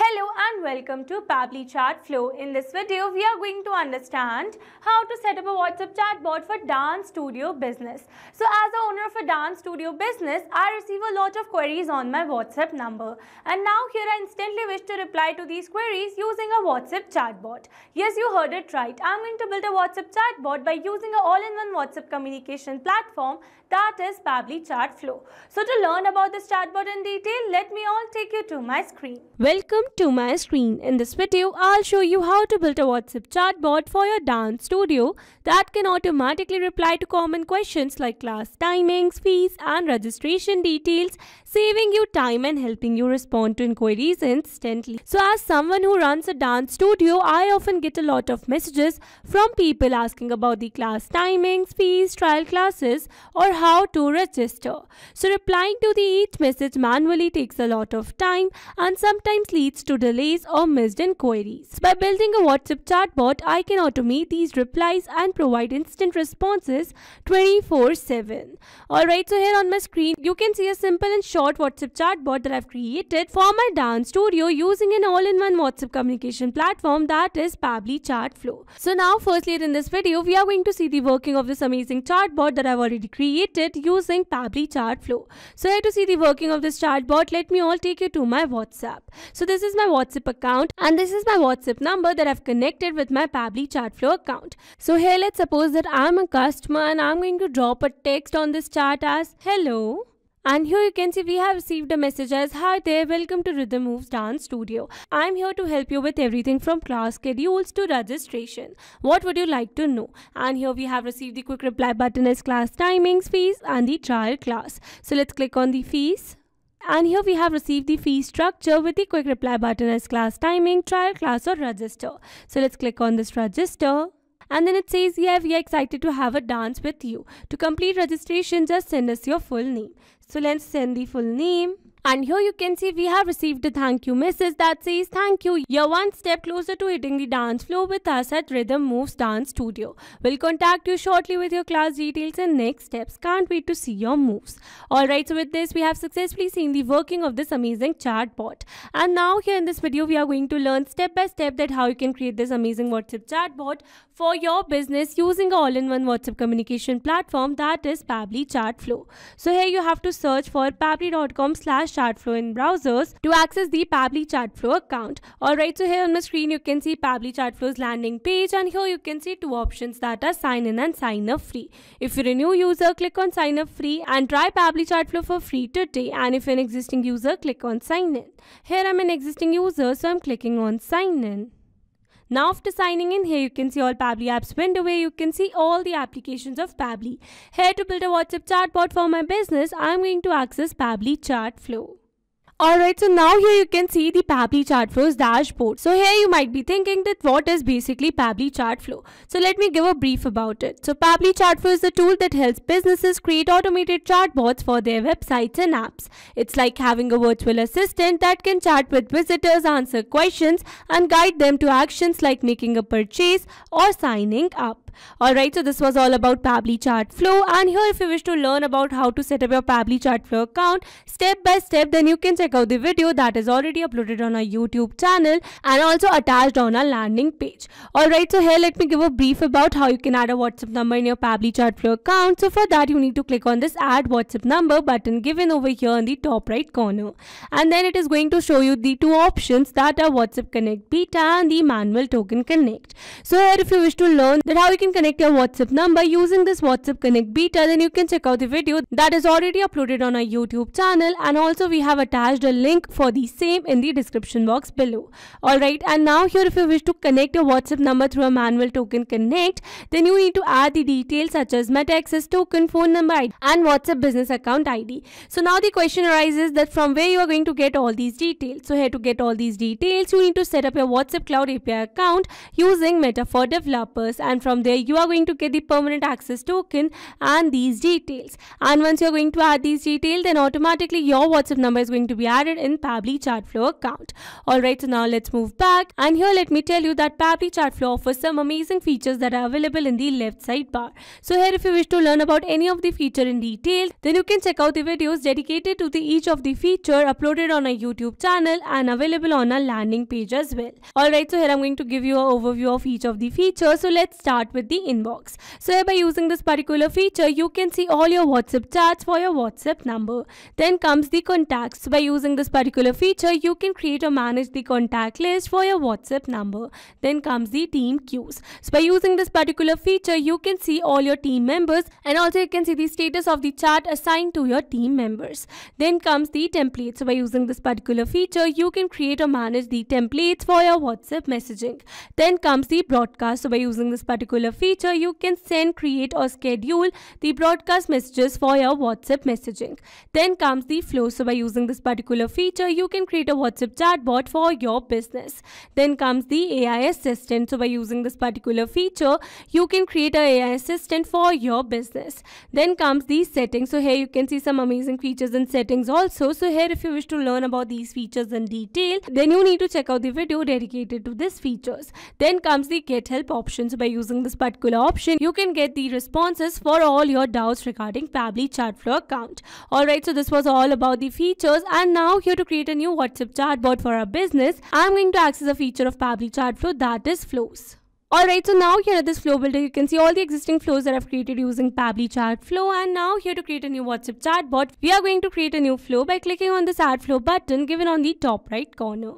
Hello and welcome to Pabbly Chat Flow. In this video, we are going to understand how to set up a WhatsApp chatbot for dance studio business. So as the owner of a dance studio business, I receive a lot of queries on my WhatsApp number. And now here I instantly wish to reply to these queries using a WhatsApp chatbot. Yes, you heard it right. I'm going to build a WhatsApp chatbot by using an all-in-one WhatsApp communication platform, that is Pabbly Chat Flow. So to learn about this chatbot in detail, let me all take you to my screen. Welcome to my screen. In this video, I'll show you how to build a WhatsApp chatbot for your dance studio that can automatically reply to common questions like class timings, fees and registration details, saving you time and helping you respond to inquiries instantly. So as someone who runs a dance studio, I often get a lot of messages from people asking about the class timings, fees, trial classes or how to register. So replying to each message manually takes a lot of time and sometimes leads to delays or missed inquiries. By building a WhatsApp chatbot, I can automate these replies and provide instant responses 24/7. Alright, so here on my screen, you can see a simple and short WhatsApp chatbot that I've created for my dance studio using an all-in-one WhatsApp communication platform, that is Pabbly Chat Flow. So now firstly in this video, we are going to see the working of this amazing chatbot that I've already created using Pabbly Chat Flow. So here to see the working of this chatbot, let me all take you to my WhatsApp. So this is my WhatsApp account and this is my WhatsApp number that I've connected with my Pabbly Chat Flow account. So here let's suppose that I'm a customer and I'm going to drop a text on this chat as hello. And here you can see we have received a message as hi there, welcome to Rhythm Moves Dance Studio. I'm here to help you with everything from class schedules to registration. What would you like to know? And here we have received the quick reply button as class timings, fees and the trial class. So let's click on the fees. And here we have received the fee structure with the quick reply button as class timing, trial class or register. So let's click on this register. And then it says, yeah, we are excited to have a dance with you. To complete registration, just send us your full name. So let's send the full name. And here you can see we have received a thank you message that says, thank you, you're one step closer to hitting the dance floor with us at Rhythm Moves Dance Studio. We'll contact you shortly with your class details and next steps. Can't wait to see your moves. Alright, so with this, we have successfully seen the working of this amazing chatbot. And now here in this video, we are going to learn step by step that how you can create this amazing WhatsApp chatbot for your business using an all-in-one WhatsApp communication platform, that is Pabbly Chat Flow. So here you have to search for pabbly.com/chatflow in browsers to access the Pabbly Chat Flow account. Alright, so here on the screen you can see Pabbly Chat Flow's landing page and here you can see two options, that are sign in and sign up free. If you're a new user, click on sign up free and try Pabbly Chat Flow for free today, and if you're an existing user, click on sign in. Here I'm an existing user, so I'm clicking on sign in. Now after signing in, here you can see all Pabbly apps window where you can see all the applications of Pabbly. Here to build a WhatsApp chatbot for my business, I'm going to access Pabbly Chat Flow. Alright, so now here you can see the Pabbly Chat Flow's dashboard. So here you might be thinking that what is basically Pabbly Chat Flow. So let me give a brief about it. So Pabbly Chat Flow is a tool that helps businesses create automated chatbots for their websites and apps. It's like having a virtual assistant that can chat with visitors, answer questions and guide them to actions like making a purchase or signing up. Alright, so this was all about Pabbly Chat Flow, and here if you wish to learn about how to set up your Pabbly Chat Flow account step by step, then you can check out the video that is already uploaded on our YouTube channel and also attached on our landing page. Alright, so here let me give a brief about how you can add a WhatsApp number in your Pabbly Chat Flow account. So for that you need to click on this add WhatsApp number button given over here in the top right corner, and then it is going to show you the two options, that are WhatsApp Connect Beta and the Manual Token Connect. So here if you wish to learn that how you can connect your WhatsApp number using this WhatsApp Connect Beta, then you can check out the video that is already uploaded on our YouTube channel, and also we have attached a link for the same in the description box below. Alright, and now here if you wish to connect your WhatsApp number through a Manual Token Connect, then you need to add the details such as Meta Access Token, phone number ID and WhatsApp Business Account ID. So now the question arises that from where you are going to get all these details. So here to get all these details, you need to set up your WhatsApp Cloud API account using Meta for Developers, and from there you are going to get the permanent access token and these details. And once you're going to add these details, then automatically your WhatsApp number is going to be added in Pabbly Chatflow account. Alright, so now let's move back, and here let me tell you that Pabbly Chatflow offers some amazing features that are available in the left side bar. So here, if you wish to learn about any of the feature in detail, then you can check out the videos dedicated to each of the feature uploaded on our YouTube channel and available on our landing page as well. Alright, so here I'm going to give you an overview of each of the features. So let's start with the inbox. So here, by using this particular feature, you can see all your WhatsApp chats for your WhatsApp number. Then comes the contacts. So by using this particular feature, you can create or manage the contact list for your WhatsApp number. Then comes the team queues. So by using this particular feature, you can see all your team members, and also you can see the status of the chat assigned to your team members. Then comes the templates. So by using this particular feature, you can create or manage the templates for your WhatsApp messaging. Then comes the broadcast. So by using this particular feature, you can send, create or schedule the broadcast messages for your WhatsApp messaging. Then comes the flow. So by using this particular feature, you can create a WhatsApp chatbot for your business. Then comes the AI assistant. So by using this particular feature, you can create an AI assistant for your business. Then comes the settings. So here you can see some amazing features and settings also. So here, if you wish to learn about these features in detail, then you need to check out the video dedicated to these features. Then comes the get help option. So by using this particular option, you can get the responses for all your doubts regarding Pabbly Chatflow account. Alright, so this was all about the features, and now here to create a new WhatsApp chatbot for our business, I'm going to access a feature of Pabbly Chatflow, that is flows. Alright, so now here at this flow builder, you can see all the existing flows that I've created using Pabbly Chatflow. And now here to create a new WhatsApp chatbot, we are going to create a new flow by clicking on this add flow button given on the top right corner.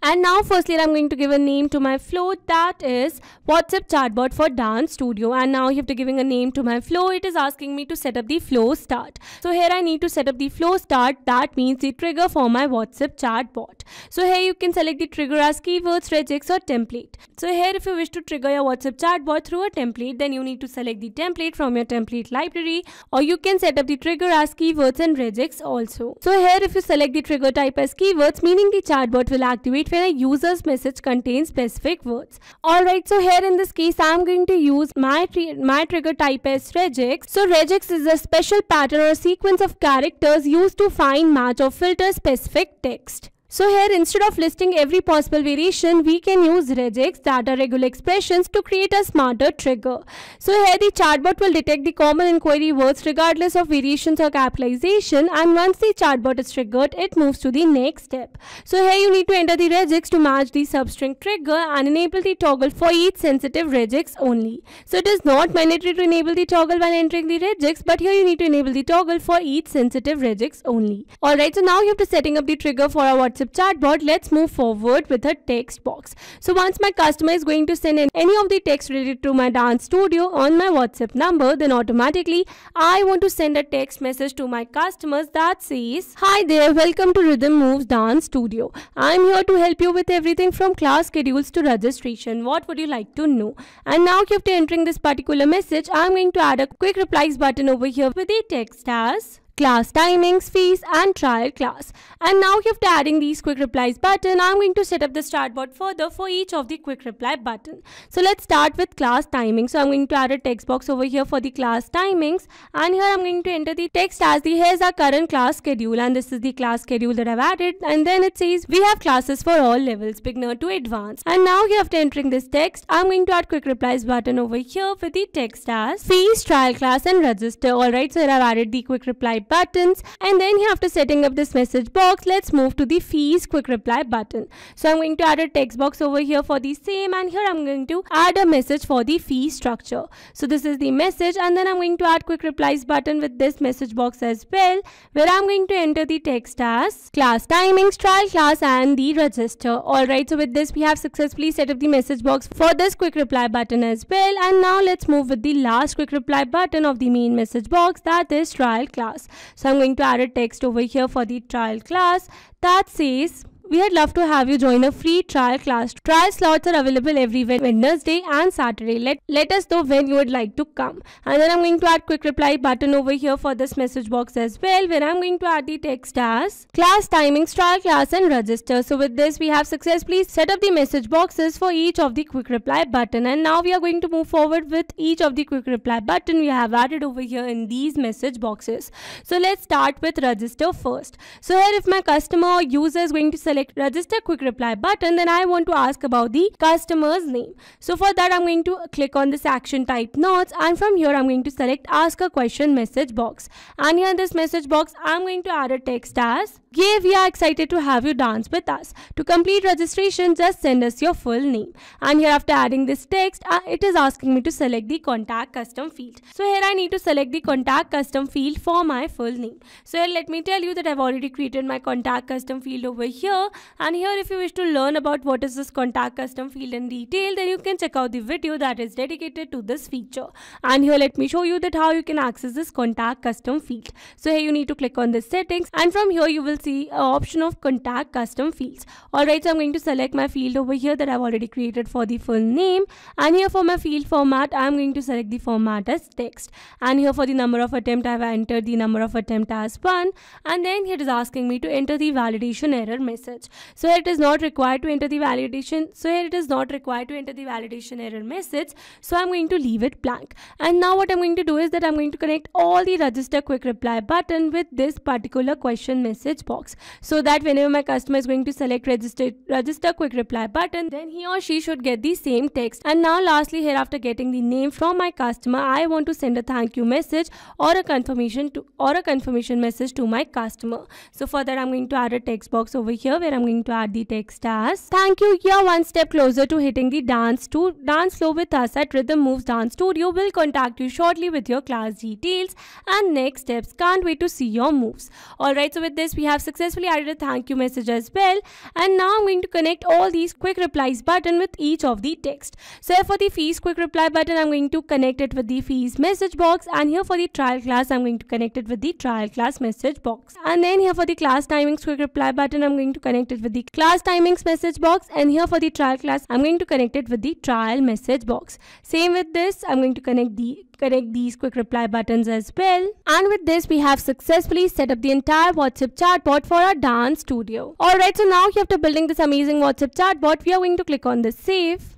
And now firstly, I'm going to give a name to my flow, that is WhatsApp chatbot for Dance Studio. And now after giving a name to my flow, it is asking me to set up the flow start. So here I need to set up the flow start, that means the trigger for my WhatsApp chatbot. So here you can select the trigger as keywords, regex or template. So here, if you wish to trigger your WhatsApp chatbot through a template, then you need to select the template from your template library, or you can set up the trigger as keywords and regex also. So here, if you select the trigger type as keywords, meaning the chatbot will activate when a user's message contains specific words. Alright, so here in this case, I'm going to use my trigger type as regex. So regex is a special pattern or sequence of characters used to find, match or filter specific text. So here, instead of listing every possible variation, we can use regex, that are regular expressions, to create a smarter trigger. So here the chatbot will detect the common inquiry words regardless of variations or capitalization, and once the chatbot is triggered, it moves to the next step. So here you need to enter the regex to match the substring trigger and enable the toggle for each sensitive regex only. So it is not mandatory to enable the toggle while entering the regex, but here you need to enable the toggle for each sensitive regex only. Alright, so now you have to setting up the trigger for our WhatsApp chatbot. Let's move forward with a text box. So once my customer is going to send in any of the text related to my dance studio on my WhatsApp number, then automatically I want to send a text message to my customers that says, "Hi there, welcome to Rhythm Moves Dance Studio. I'm here to help you with everything from class schedules to registration. What would you like to know?" And now after entering this particular message, I'm going to add a quick replies button over here with the text as class timings, fees and trial class. And now after adding these quick replies button, I'm going to set up the chatbot further for each of the quick reply button. So let's start with class timings. So I'm going to add a text box over here for the class timings, and here I'm going to enter the text as here's our current class schedule, and this is the class schedule that I've added, and then it says we have classes for all levels, beginner to advanced. And now here after entering this text, I'm going to add quick replies button over here with the text as fees, trial class and register. Alright, so here I've added the quick reply buttons, and then here after setting up this message box, let's move to the fees quick reply button. So I'm going to add a text box over here for the same, and here I'm going to add a message for the fee structure. So this is the message, and then I'm going to add quick replies button with this message box as well, where I'm going to enter the text as class timings, trial class and the register. Alright, so with this we have successfully set up the message box for this quick reply button as well, and now let's move with the last quick reply button of the main message box, that is trial class. So I'm going to add a text over here for the trial class that says, we'd love to have you join a free trial class. Trial slots are available every Wednesday and Saturday. Let us know when you would like to come. And then I'm going to add quick reply button over here for this message box as well, where I'm going to add the text as class timings, trial class and register. So with this, we have successfully set up the message boxes for each of the quick reply button, and now we are going to move forward with each of the quick reply button we have added over here in these message boxes. So let's start with register first. So here, if my customer or user is going to select register quick reply button, then I want to ask about the customer's name. So for that, I'm going to click on this action type notes, and from here I'm going to select ask a question message box, and here in this message box I'm going to add a text as "Yay, we are excited to have you dance with us. To complete registration, just send us your full name." And here, after adding this text, it is asking me to select the contact custom field. So here I need to select the contact custom field for my full name. So here, let me tell you that I've already created my contact custom field over here, and here if you wish to learn about what is this contact custom field in detail, then you can check out the video that is dedicated to this feature. And here let me show you that how you can access this contact custom field. So here you need to click on this settings, and from here you will see an option of contact custom fields. Alright, so I'm going to select my field over here that I've already created for the full name, and here for my field format I'm going to select the format as text, and here for the number of attempt I've entered the number of attempt as 1, and then here it is asking me to enter the validation error message. So here it is not required to enter the validation error message, so I'm going to leave it blank. And now what I'm going to do is that I'm going to connect all the register quick reply button with this particular question message box, so that whenever my customer is going to select register quick reply button, then he or she should get the same text. And now lastly, here after getting the name from my customer, I want to send a thank you message or a confirmation message to my customer. So for that, I'm going to add a text box over here where I'm going to add the text as "Thank you, you're one step closer to hitting the dance floor with us at Rhythm Moves Dance Studio. We'll contact you shortly with your class details and next steps. Can't wait to see your moves." Alright, so with this we have successfully added a thank you message as well, and now I'm going to connect all these quick replies button with each of the text. So here for the fees quick reply button, I'm going to connect it with the fees message box, and here for the trial class I'm going to connect it with the trial class message box, and then here for the class timings quick reply button I'm going to connect it with the class timings message box, and here for the trial class I'm going to connect it with the trial message box. Same with this, I'm going to connect these quick reply buttons as well. And with this, we have successfully set up the entire WhatsApp chatbot for our dance studio. Alright, so now after building this amazing WhatsApp chatbot, we are going to click on the save.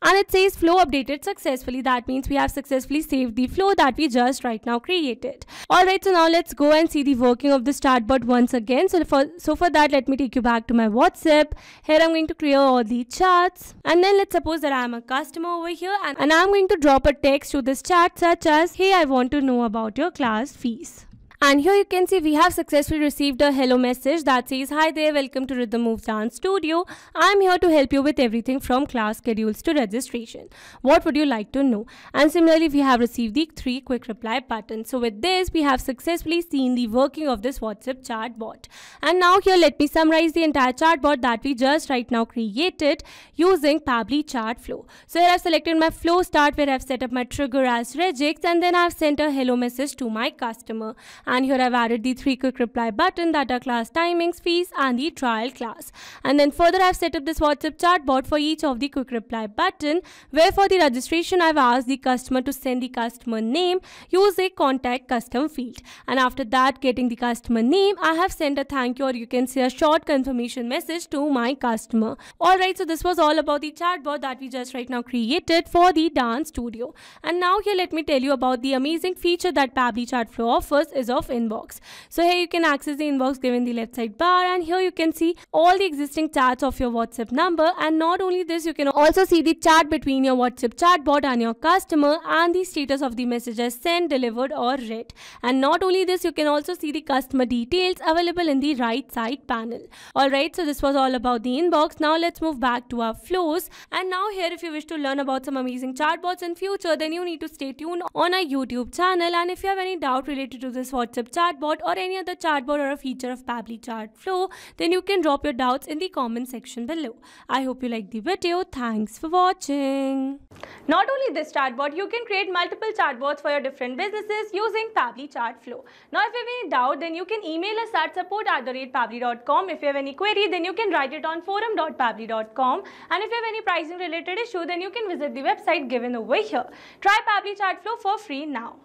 And it says flow updated successfully. That means we have successfully saved the flow that we just right now created. Alright, so now let's go and see the working of this chatbot once again. So for that, let me take you back to my WhatsApp. Here I'm going to clear all the chats. And then let's suppose that I'm a customer over here, and I'm going to drop a text to this chat such as, "Hey, I want to know about your class fees." And here you can see we have successfully received a hello message that says, "Hi there, welcome to Rhythm Moves Dance Studio. I'm here to help you with everything from class schedules to registration. What would you like to know?" And similarly, we have received the 3 quick reply buttons. So with this, we have successfully seen the working of this WhatsApp chatbot. And now here, let me summarize the entire chatbot that we just right now created using Pabbly Chat Flow. So here I've selected my flow start where I've set up my trigger as regex, and then I've sent a hello message to my customer. And here I've added the 3 quick reply button that are class timings, fees and the trial class. And then further I've set up this WhatsApp chatbot for each of the quick reply button, where for the registration I've asked the customer to send the customer name, use a contact custom field. And after that, getting the customer name, I have sent a thank you, or you can say a short confirmation message to my customer. Alright, so this was all about the chatbot that we just right now created for the dance studio. And now here let me tell you about the amazing feature that Pabbly Chat Flow offers is of inbox. So here you can access the inbox given the left side bar, and here you can see all the existing chats of your WhatsApp number. And not only this, you can also see the chat between your WhatsApp chatbot and your customer, and the status of the messages sent, delivered or read. And not only this, you can also see the customer details available in the right side panel. Alright, so this was all about the inbox. Now let's move back to our flows. And now here, if you wish to learn about some amazing chatbots in future, then you need to stay tuned on our YouTube channel. And if you have any doubt related to this, what WhatsApp chatbot or any other chatbot or a feature of Pabbly Chat Flow, then you can drop your doubts in the comment section below. I hope you liked the video. Thanks for watching. Not only this chatbot, you can create multiple chatbots for your different businesses using Pabbly Chat Flow. Now, if you have any doubt, then you can email us at support@pabbly.com. If you have any query, then you can write it on forum.pabbly.com. And if you have any pricing related issue, then you can visit the website given over here. Try Pabbly Chat Flow for free now.